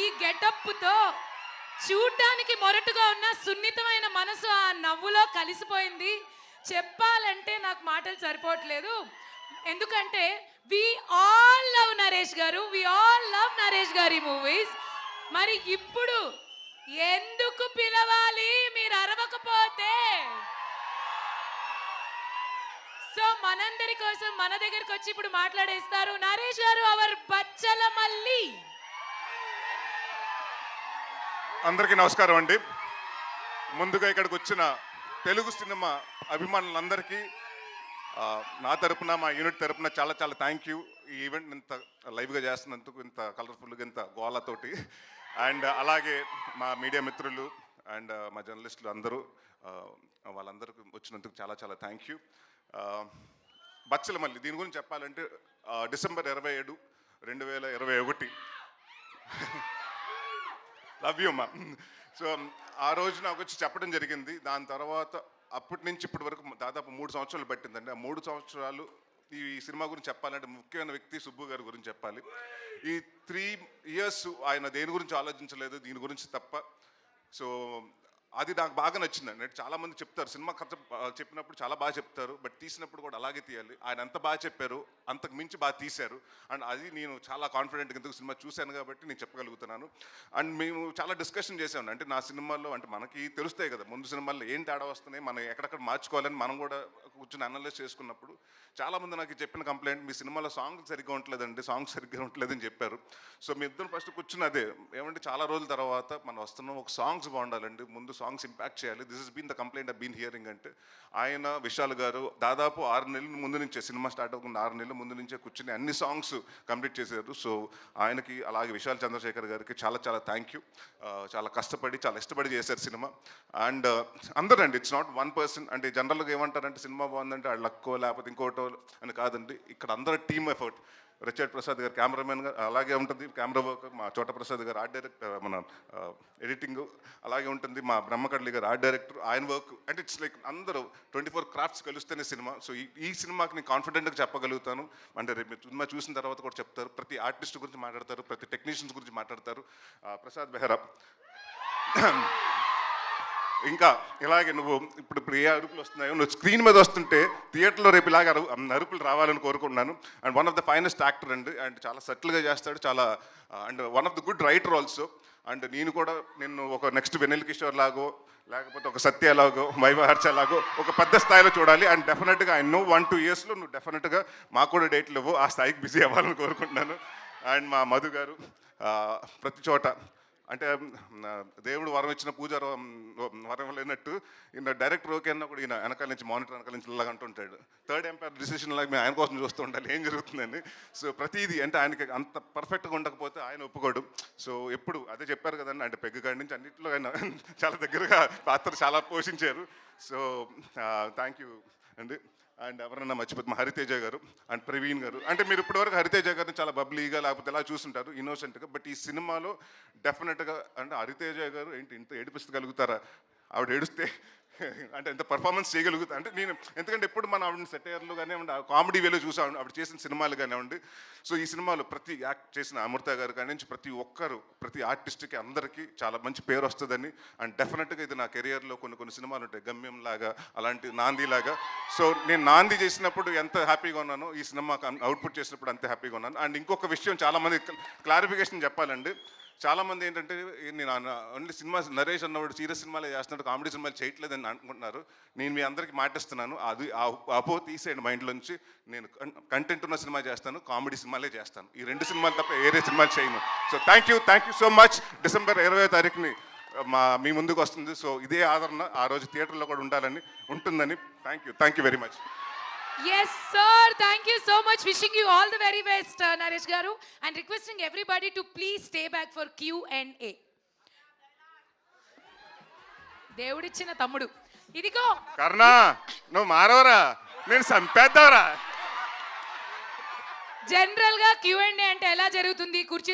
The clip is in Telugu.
ఈ గెటప్తో చూడ్డానికి మొరటుగా ఉన్న సున్నితమైన మనసు ఆ నవ్వులో కలిసిపోయింది. చెప్పాలంటే నాకు మాటలు సరిపోవట్లేదు. ఎందుకంటే వి ఆల్ లవ్ నరేష్ గారు, వి ఆల్ లవ్ నరేష్ గారి మూవీస్. మరి ఇప్పుడు ఎందుకు పిలవాలి మీరు అరవకపోతే? సో మనందరి కోసం మన దగ్గరికి వచ్చి ఇప్పుడు మాట్లాడేస్తారు నరేష్ గారు, అవర్ బచ్చల మల్లి. అందరికీ నమస్కారం అండి. ముందుగా ఇక్కడికి వచ్చిన తెలుగు సినిమా అభిమానులందరికీ నా తరపున, మా యూనిట్ తరపున చాలా చాలా థ్యాంక్ యూ. ఈ ఈవెంట్ ఇంత లైవ్గా చేస్తున్నందుకు, ఇంత కలర్ఫుల్గా, ఇంత గోళతోటి. అండ్ అలాగే మా మీడియా మిత్రులు అండ్ మా జర్నలిస్టులు అందరూ, వాళ్ళందరికీ వచ్చినందుకు చాలా చాలా థ్యాంక్ యూ. బచ్చల మల్లి దీని గురించి చెప్పాలంటే డిసెంబర్ 27, 2021 లవ్ యూ అమ్మా. సో ఆ రోజు నాకు వచ్చి చెప్పడం జరిగింది. దాని తర్వాత అప్పటి నుంచి ఇప్పటి వరకు దాదాపు 3 సంవత్సరాలు పట్టిందండి. ఆ 3 సంవత్సరాలు ఈ సినిమా గురించి చెప్పాలంటే ముఖ్యమైన వ్యక్తి సుబ్బు గారి గురించి చెప్పాలి. ఈ 3 years ఆయన దేని గురించి ఆలోచించలేదు, దీని గురించి తప్ప. సో అది నాకు బాగా నచ్చిందండి. చాలామంది చెప్తారు సినిమా కథ చెప్పినప్పుడు చాలా బాగా చెప్తారు, బట్ తీసినప్పుడు కూడా అలాగే తీయాలి. ఆయన ఎంత బాగా చెప్పారు, అంతకు మించి బాగా తీశారు. అండ్ అది నేను చాలా కాన్ఫిడెంట్గా ఎందుకు సినిమా చూశాను కాబట్టి నేను చెప్పగలుగుతున్నాను. అండ్ మేము చాలా డిస్కషన్ చేసాము. అంటే నా సినిమాల్లో అంటే మనకి తెలుస్తాయి కదా ముందు సినిమాల్లో ఏం తేడా వస్తున్నాయి, మనం ఎక్కడెక్కడ మార్చుకోవాలని మనం కూడా కూర్చొని అనలైజ్ చేసుకున్నప్పుడు చాలామంది నాకు చెప్పిన కంప్లైంట్, మీ సినిమాలో సాంగ్స్ సరిగ్గా ఉండలేదండి, సాంగ్స్ సరిగ్గా ఉండలేదని చెప్పారు. సో మీ ఇద్దరు ఫస్ట్ కూర్చుని అదే ఏమంటే చాలా రోజుల తర్వాత మనం వస్తున్నాం, ఒక సాంగ్స్ బాగుండాలండి, ముందు సాంగ్స్ ఇంపాక్ట్ చేయాలి. This is been the complaint I been hearing. అంటే ఆయన విశాల్ గారు దాదాపు 6 నెలల ముందు నుంచే, సినిమా స్టార్ట్ అవ్వకుండా 6 నెలల ముందు నుంచే కూర్చుని అన్ని సాంగ్స్ కంప్లీట్ చేశారు. సో ఆయనకి అలాగే విశాల్ చంద్రశేఖర్ గారికి చాలా చాలా థ్యాంక్ యూ. చాలా కష్టపడి చాలా ఇష్టపడి చేశారు సినిమా. అండ్ అందరూ అండి, ఇట్స్ నాట్ వన్ పర్సన్. అంటే జనరల్గా ఏమంటారంటే సినిమా బాగుందంటే వాళ్ళు లక్కో లేకపోతే ఇంకోటో అని కాదండి. ఇక్కడ అందరూ టీమ్ ఎఫర్ట్. రిచర్డ్ ప్రసాద్ గారు కెమెరామెన్ గారు అలాగే ఉంటుంది, కెమెరా వర్క్. మా చోట ప్రసాద్ గారు ఆర్ట్ డైరెక్టర్, మన ఎడిటింగ్ అలాగే ఉంటుంది. మా బ్రహ్మకడ్లి గారు ఆర్ట్ డైరెక్టర్, ఆయన వర్క్. అంటే ఇట్స్ లైక్ అందరూ 24 క్రాఫ్ట్స్ కలిస్తేనే సినిమా. సో ఈ సినిమాకి నేను కాన్ఫిడెంట్గా చెప్పగలుగుతాను. అంటే రేపు సినిమా చూసిన తర్వాత కూడా చెప్తారు, ప్రతి ఆర్టిస్ట్ గురించి మాట్లాడతారు, ప్రతి టెక్నీషియన్స్ గురించి మాట్లాడతారు. ప్రసాద్ బెహ్రా ఇంకా ఇలాగే నువ్వు ఇప్పుడు ఏ అరుపులు వస్తున్నాయో, నువ్వు స్క్రీన్ మీద వస్తుంటే థియేటర్లో రేపు ఇలాగ అరుపులు రావాలని కోరుకుంటున్నాను. And one of the finest actor అండి. అండ్ చాలా సటిల్గా చేస్తాడు, చాలా and one of the good writer also. And నేను కూడా నిన్ను ఒక నెక్స్ట్ వెన్నెల కిషోర్ లాగో, లేకపోతే ఒక సత్య లాగో, వైవహర్ష లాగో ఒక పెద్ద స్థాయిలో చూడాలి. అండ్ డెఫినెట్గా ఐ నో 1-2 yearsలో నువ్వు డెఫినెట్గా మాకు కూడా డేట్లు ఇవ్వు, ఆ స్థాయికి బిజీ అవ్వాలని కోరుకుంటున్నాను. అండ్ మా మధు గారు ప్రతి చోట అంటే దేవుడు వరం ఇచ్చిన పూజ వరం లేనట్టు ఈయన డైరెక్టర్ ఓకే అన్నా కూడా ఈయన వెనకాల నుంచి మానిటర్ వెనకాల నుంచి ఇలాగ అంటుంటాడు. థర్డ్ ఎంపైర్ డిసిషన్ లాగా మేము ఆయన కోసం చూస్తూ ఉండాలి ఏం జరుగుతుందని. సో ప్రతిదీ అంటే ఆయనకి అంత పర్ఫెక్ట్గా ఉండకపోతే ఆయన ఒప్పుకోడు. సో ఎప్పుడు అదే చెప్పారు కదండి, అంటే పెగ్గు కాడి నుంచి అన్నింటిలో ఆయన చాలా దగ్గరగా పాత్ర చాలా పోషించారు. సో థ్యాంక్ యూ అండి. అండ్ ఎవరన్నా మర్చిపోతే మా హరితేజ గారు అండ్ ప్రవీణ్ గారు. అంటే మీరు ఇప్పటివరకు హరితేజ గారిని చాలా బబ్లీగా లేకపోతే ఎలా చూస్తుంటారు, ఇన్నోసెంట్గా. బట్ ఈ సినిమాలో డెఫినెట్గా అంటే హరితేజ గారు ఏంటి ఇంత ఏడిపిస్తగలుగుతారా, ఆవిడ ఏడుస్తే అంటే ఎంత పర్ఫార్మెన్స్ చేయగలుగుతా అంటే నేను, ఎందుకంటే ఎప్పుడు మనం ఆవిడని సెటైర్లు కానివ్వండి, కామెడీ వేలో చూసాం ఆవిడ చేసిన సినిమాలు కానివ్వండి. సో ఈ సినిమాలో ప్రతి యాక్ట్ చేసిన అమృత గారు కానీ నుంచి ప్రతి ఒక్కరు, ప్రతి ఆర్టిస్ట్కి అందరికీ చాలా మంచి పేరు వస్తుందని. అండ్ డెఫినెట్గా ఇది నా కెరియర్లో కొన్ని సినిమాలు ఉంటాయి, గమ్యం లాగా, అలాంటి నాంది లాగా. సో నేను నాంది చేసినప్పుడు ఎంత హ్యాపీగా ఉన్నానో ఈ సినిమాకి అవుట్పుట్ చేసినప్పుడు అంతే హ్యాపీగా ఉన్నాను. అండ్ ఇంకొక విషయం చాలామంది క్లారిఫికేషన్ చెప్పాలండి. చాలామంది ఏంటంటే నేను ఓన్లీ సినిమా నరేష్ అన్నవాడు సీరియస్ సినిమాలే చేస్తున్నాడు, కామెడీ సినిమాలు చేయట్లేదని అనుకుంటున్నారు. నేను మీ అందరికీ మాటిస్తున్నాను, అది అపో తీసేయండి మైండ్లోంచి. నేను కంటెంట్ ఉన్న సినిమా చేస్తాను, కామెడీ సినిమాలే చేస్తాను. ఈ 2 సినిమాలు తప్ప వేరే సినిమాలు చేయను. So thank you so much. December 20వ తారీఖుని మీ ముందుకు వస్తుంది. సో ఇదే ఆదరణ ఆ రోజు థియేటర్లో కూడా ఉంటుందని. Thank you very much. Yes, sir. Thank you so much. Wishing you all the very best, Naresh Garu, and requesting everybody to please stay back for Q&A. దేవుడిచ్చిన తమ్ముడు ఇదిగో కర్ణా, నువ్వు మారవరా, నేను చంపేద్దావరా. జనరల్ గా Q&A అంటే ఎలా జరుగుతుంది? కుర్చీ